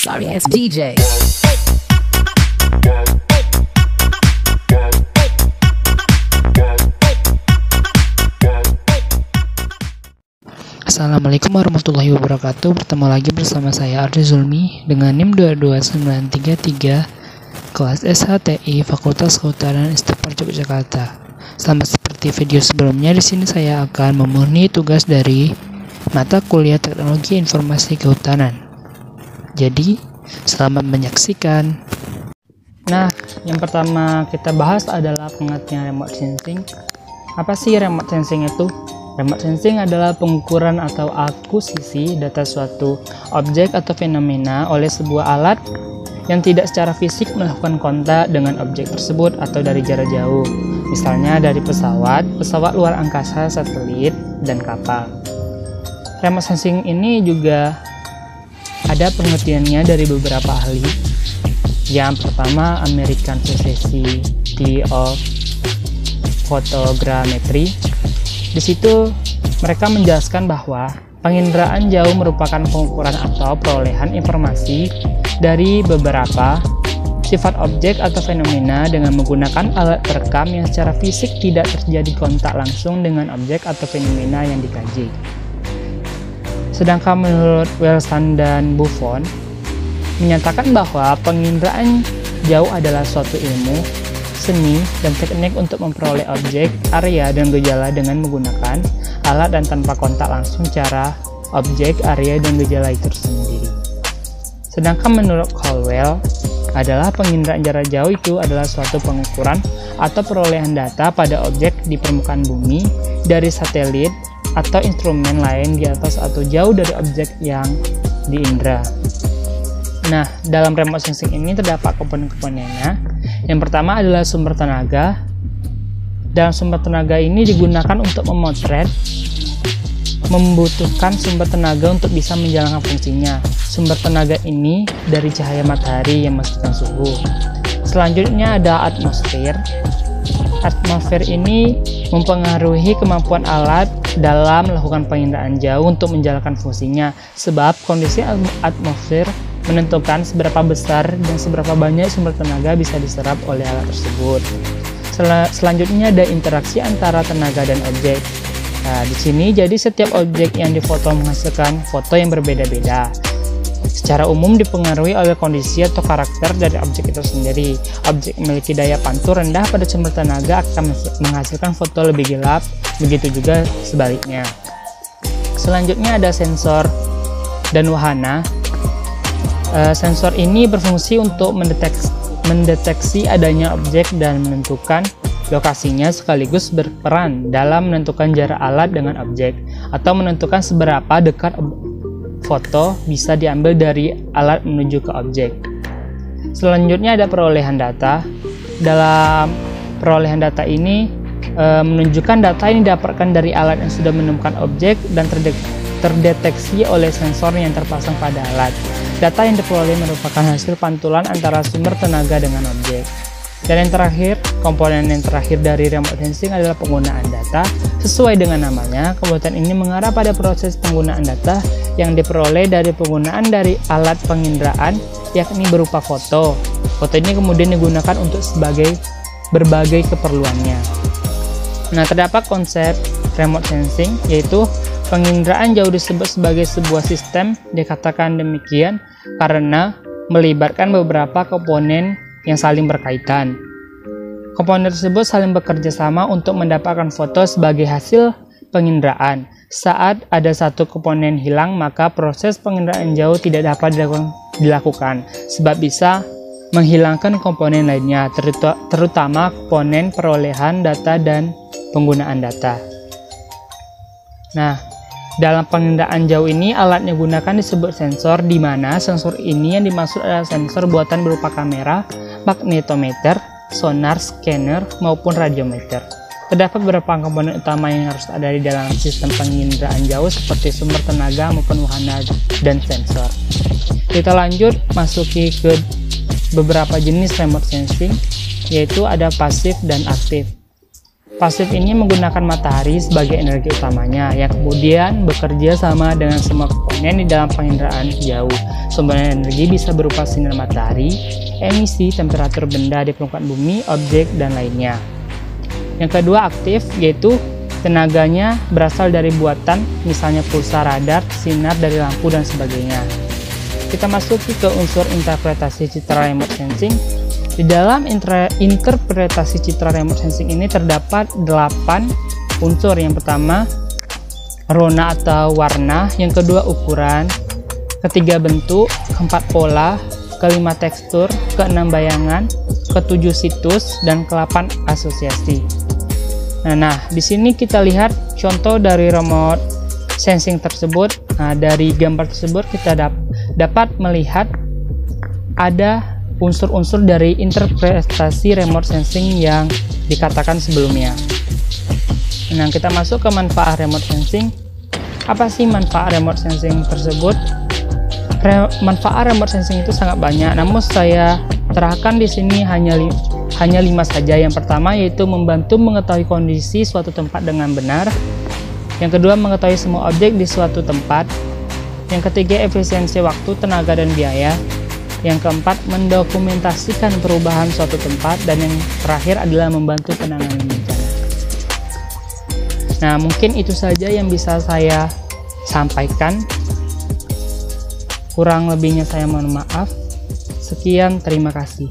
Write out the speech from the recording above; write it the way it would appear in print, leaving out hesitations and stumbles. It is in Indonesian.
Sorry ass DJ. Assalamualaikum warahmatullahi wabarakatuh. Bertemu lagi bersama saya Ardi Zulmi dengan NIM 22933 kelas SHTI Fakultas Kehutanan Institut Yogyakarta. Sama seperti video sebelumnya, di sini saya akan memurni tugas dari mata kuliah Teknologi Informasi Kehutanan. Jadi, selamat menyaksikan. Nah, yang pertama kita bahas adalah pengertian remote sensing. Apa sih remote sensing itu? Remote sensing adalah pengukuran atau akuisisi data suatu objek atau fenomena oleh sebuah alat yang tidak secara fisik melakukan kontak dengan objek tersebut atau dari jarak jauh. Misalnya dari pesawat luar angkasa, satelit, dan kapal. Remote sensing ini juga ada pengertiannya dari beberapa ahli. Yang pertama, American Society of Photogrammetry. Di situ mereka menjelaskan bahwa penginderaan jauh merupakan pengukuran atau perolehan informasi dari beberapa sifat objek atau fenomena dengan menggunakan alat perekam yang secara fisik tidak terjadi kontak langsung dengan objek atau fenomena yang dikaji. Sedangkan menurut Wilson dan Buffon menyatakan bahwa penginderaan jauh adalah suatu ilmu, seni, dan teknik untuk memperoleh objek, area, dan gejala dengan menggunakan alat dan tanpa kontak langsung cara objek, area, dan gejala itu sendiri. Sedangkan menurut Caldwell adalah penginderaan jarak jauh itu adalah suatu pengukuran atau perolehan data pada objek di permukaan bumi dari satelit atau instrumen lain di atas atau jauh dari objek yang diindra. Nah, dalam remote sensing ini terdapat komponen-komponennya. Yang pertama adalah sumber tenaga. Dalam sumber tenaga ini digunakan untuk memotret, membutuhkan sumber tenaga untuk bisa menjalankan fungsinya. Sumber tenaga ini dari cahaya matahari yang menghasilkan suhu. Selanjutnya ada atmosfer. Atmosfer ini mempengaruhi kemampuan alat dalam melakukan penginderaan jauh untuk menjalankan fungsinya, sebab kondisi atmosfer menentukan seberapa besar dan seberapa banyak sumber tenaga bisa diserap oleh alat tersebut. Selanjutnya ada interaksi antara tenaga dan objek. Nah, di sini jadi setiap objek yang difoto menghasilkan foto yang berbeda-beda. Secara umum dipengaruhi oleh kondisi atau karakter dari objek itu sendiri. Objek memiliki daya pantul rendah pada sumber tenaga akan menghasilkan foto lebih gelap, begitu juga sebaliknya. Selanjutnya ada sensor dan wahana. Sensor ini berfungsi untuk mendeteksi adanya objek dan menentukan lokasinya, sekaligus berperan dalam menentukan jarak alat dengan objek atau menentukan seberapa dekat foto bisa diambil dari alat menuju ke objek. Selanjutnya ada perolehan data. Dalam perolehan data ini menunjukkan data yang didapatkan dari alat yang sudah menemukan objek dan terdeteksi oleh sensor yang terpasang pada alat. Data yang diperoleh merupakan hasil pantulan antara sumber tenaga dengan objek. Dan yang terakhir, komponen yang terakhir dari remote sensing adalah penggunaan data. Sesuai dengan namanya, komponen ini mengarah pada proses penggunaan data yang diperoleh dari penggunaan dari alat penginderaan, yakni berupa foto. Foto ini kemudian digunakan untuk berbagai keperluannya. Nah, terdapat konsep remote sensing, yaitu penginderaan jauh disebut sebagai sebuah sistem. Dikatakan demikian karena melibatkan beberapa komponen yang saling berkaitan. Komponen tersebut saling bekerja sama untuk mendapatkan foto sebagai hasil penginderaan. Saat ada satu komponen hilang, maka proses penginderaan jauh tidak dapat dilakukan, sebab bisa menghilangkan komponen lainnya, terutama komponen perolehan data dan penggunaan data. Nah, dalam penginderaan jauh ini alat yang digunakan disebut sensor, di mana sensor ini yang dimaksud adalah sensor buatan berupa kamera, magnetometer, sonar, scanner, maupun radiometer. Terdapat beberapa komponen utama yang harus ada di dalam sistem penginderaan jauh seperti sumber tenaga maupun wahana dan sensor. Kita lanjut masuki ke beberapa jenis remote sensing, yaitu ada pasif dan aktif. Pasif ini menggunakan matahari sebagai energi utamanya yang kemudian bekerja sama dengan semua komponen di dalam penginderaan jauh. Sumber energi bisa berupa sinar matahari, emisi, temperatur benda di permukaan bumi, objek, dan lainnya. Yang kedua aktif, yaitu tenaganya berasal dari buatan, misalnya pulsa radar, sinar dari lampu, dan sebagainya. Kita masuk ke unsur interpretasi citra remote sensing. Di dalam interpretasi citra remote sensing ini terdapat 8 unsur. Yang pertama, rona atau warna. Yang kedua, ukuran. Ketiga, bentuk. Keempat, pola. Kelima, tekstur. Keenam, bayangan. Ketujuh, situs. Dan ke-8, asosiasi. Nah, di sini kita lihat contoh dari remote sensing tersebut. Nah, dari gambar tersebut kita dapat melihat ada unsur-unsur dari interpretasi remote sensing yang dikatakan sebelumnya. Nah, kita masuk ke manfaat remote sensing. Apa sih manfaat remote sensing tersebut? Manfaat remote sensing itu sangat banyak, namun saya terahkan di sini hanya 5 saja. Yang pertama yaitu membantu mengetahui kondisi suatu tempat dengan benar. Yang kedua, mengetahui semua objek di suatu tempat. Yang ketiga, efisiensi waktu, tenaga, dan biaya. Yang keempat, mendokumentasikan perubahan suatu tempat. Dan yang terakhir adalah membantu penanganan bencana. Nah, mungkin itu saja yang bisa saya sampaikan. Kurang lebihnya saya mohon maaf. Sekian, terima kasih.